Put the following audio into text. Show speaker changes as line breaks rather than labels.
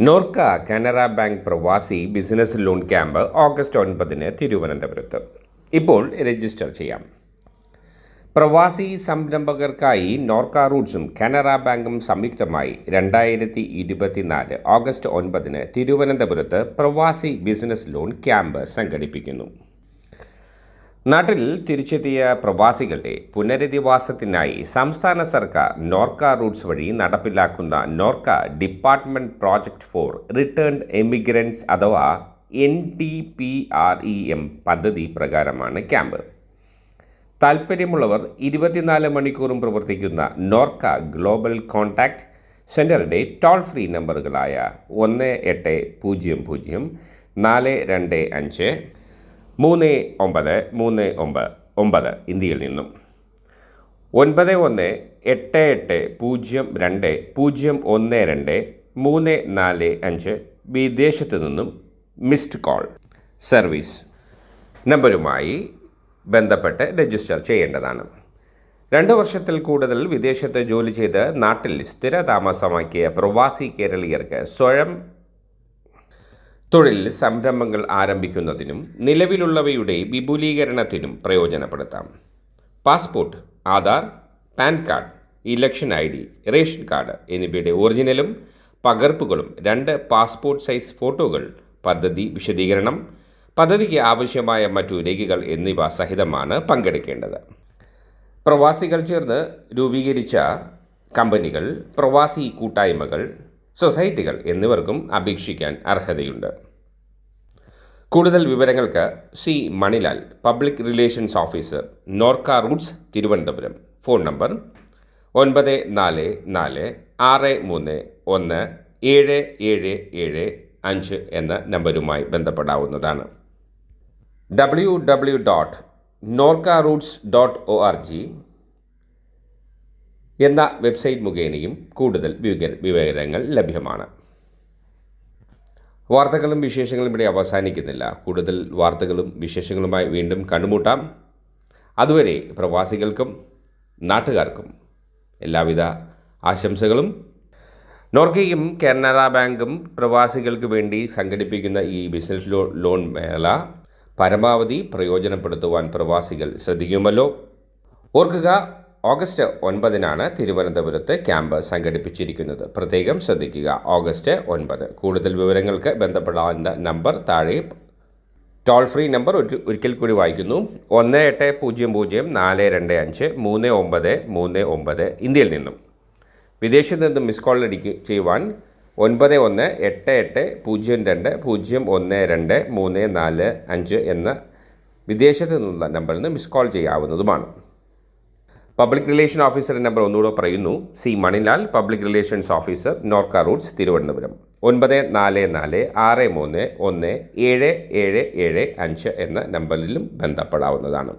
Norka Canara bank പ്രവാസി business loan camp August 9 തിരുവനന്തപുരത്ത്. ഇപ്പോൾ രജിസ്റ്റർ ചെയ്യാം. പ്രവാസി സംരംഭകർക്കായി നോർക്ക റൂട്ട്സും കാനറ ബാങ്കും സംയുക്തമായി 2024 ഓഗസ്റ്റ് 9 തിരുവനന്തപുരത്ത് പ്രവാസി ബിസിനസ് ലോൺ ക്യാമ്പ് സംഘടിപ്പിക്കുന്നു. നാട്ടിൽ തിരിച്ചെത്തിയ പ്രവാസികളുടെ പുനരധിവാസത്തിനായി സംസ്ഥാന സർക്കാർ നോർക്ക റൂട്ട്സ് വഴി നടപ്പിലാക്കുന്ന Norka department project for returned emigrants അഥവാ NDPREM പദ്ധതി പ്രകാരമാണ് ക്യാമ്പ്. താൽപ്പര്യമുള്ളവർ 24 മണിക്കൂറും പ്രവർത്തിക്കുന്ന നോർക്ക ഗ്ലോബൽ കോൺടാക്റ്റ് സെൻ്ററിൻ്റെ ടോൾ ഫ്രീ നമ്പറുകളായ 1800 425 ഇന്ത്യയിൽ നിന്നും 918802012345 വിദേശത്തു നിന്നും മിസ്ഡ് കോൾ സർവീസ് നമ്പറുമായി ബന്ധപ്പെട്ട് രജിസ്റ്റർ ചെയ്യേണ്ടതാണ്. 2 വർഷത്തിൽ കൂടുതൽ വിദേശത്ത് ജോലി ചെയ്ത് നാട്ടിൽ സ്ഥിരതാമസമാക്കിയ പ്രവാസി കേരളീയർക്ക് സ്വയം തൊഴിൽ സംരംഭങ്ങൾ ആരംഭിക്കുന്നതിനും നിലവിലുള്ളവയുടെ വിപുലീകരണത്തിനും പ്രയോജനപ്പെടുത്താം. Passport, Aadhaar, pan card, election ID, ration card എന്നിവയുടെ ഒറിജിനലും പകർപ്പുകളും 2 പാസ്പോർട്ട് സൈസ് ഫോട്ടോകൾ, പദ്ധതി വിശദീകരണം, പദ്ധതിക്ക് ആവശ്യമായ മറ്റു രേഖകൾ എന്നിവ സഹിതമാണ് പങ്കെടുക്കേണ്ടത്. പ്രവാസികൾ ചേർന്ന് രൂപീകരിച്ച കമ്പനികൾ, പ്രവാസി കൂട്ടായ്മകൾ, സൊസൈറ്റികൾ എന്നിവർക്കും അപേക്ഷിക്കാൻ അർഹതയുണ്ട്. കൂടുതൽ വിവരങ്ങൾക്ക് C. Manilal, public relations officer, Norka Roots, Thiruvananthapuram. Phone number 9433177775 എന്ന നമ്പരുമായി ബന്ധപ്പെടാവുന്നതാണ്. www.norcaroots.org എന്ന വെബ്സൈറ്റ് മുഖേനയും കൂടുതൽ വിവരങ്ങൾ ലഭ്യമാണ്. വാർത്തകളും വിശേഷങ്ങളും ഇവിടെ അവസാനിക്കുന്നില്ല. കൂടുതൽ വാർത്തകളും വിശേഷങ്ങളുമായി വീണ്ടും കണ്ടുമുട്ടാം. അതുവരെ പ്രവാസികൾക്കും നാട്ടുകാർക്കും എല്ലാവിധ ആശംസകളും. നോർക്കയും കാനറ ബാങ്കും പ്രവാസികൾക്ക് വേണ്ടി സംഘടിപ്പിക്കുന്ന ഈ ബിസിനസ് ലോൺ മേള പരമാവധി പ്രയോജനപ്പെടുത്തുവാൻ പ്രവാസികൾ ശ്രദ്ധിക്കുമല്ലോ. ഓർക്കുക, ഓഗസ്റ്റ് 9 തിരുവനന്തപുരത്ത് ക്യാമ്പ് സംഘടിപ്പിച്ചിരിക്കുന്നത്. പ്രത്യേകം ശ്രദ്ധിക്കുക, ഓഗസ്റ്റ് 9. കൂടുതൽ വിവരങ്ങൾക്ക് ബന്ധപ്പെടാവുന്ന നമ്പർ താഴെ. ടോൾ ഫ്രീ നമ്പർ ഒരിക്കൽ കൂടി വായിക്കുന്നു: 1800 425 ഇന്ത്യയിൽ നിന്നും. വിദേശത്ത് നിന്നും മിസ് കോൾ ചെയ്യുവാൻ 918802012345 എന്ന വിദേശത്ത് നിന്നുള്ള നമ്പറിൽ നിന്ന് മിസ് കോൾ ചെയ്യാവുന്നതുമാണ്. പബ്ലിക് റിലേഷൻ ഓഫീസറുടെ നമ്പർ ഒന്നുകൂടെ പറയുന്നു: C. Manilal, public relations officer, Norka Roots, Thiruvananthapuram. 944631177775 എന്ന നമ്പറിലും ബന്ധപ്പെടാവുന്നതാണ്.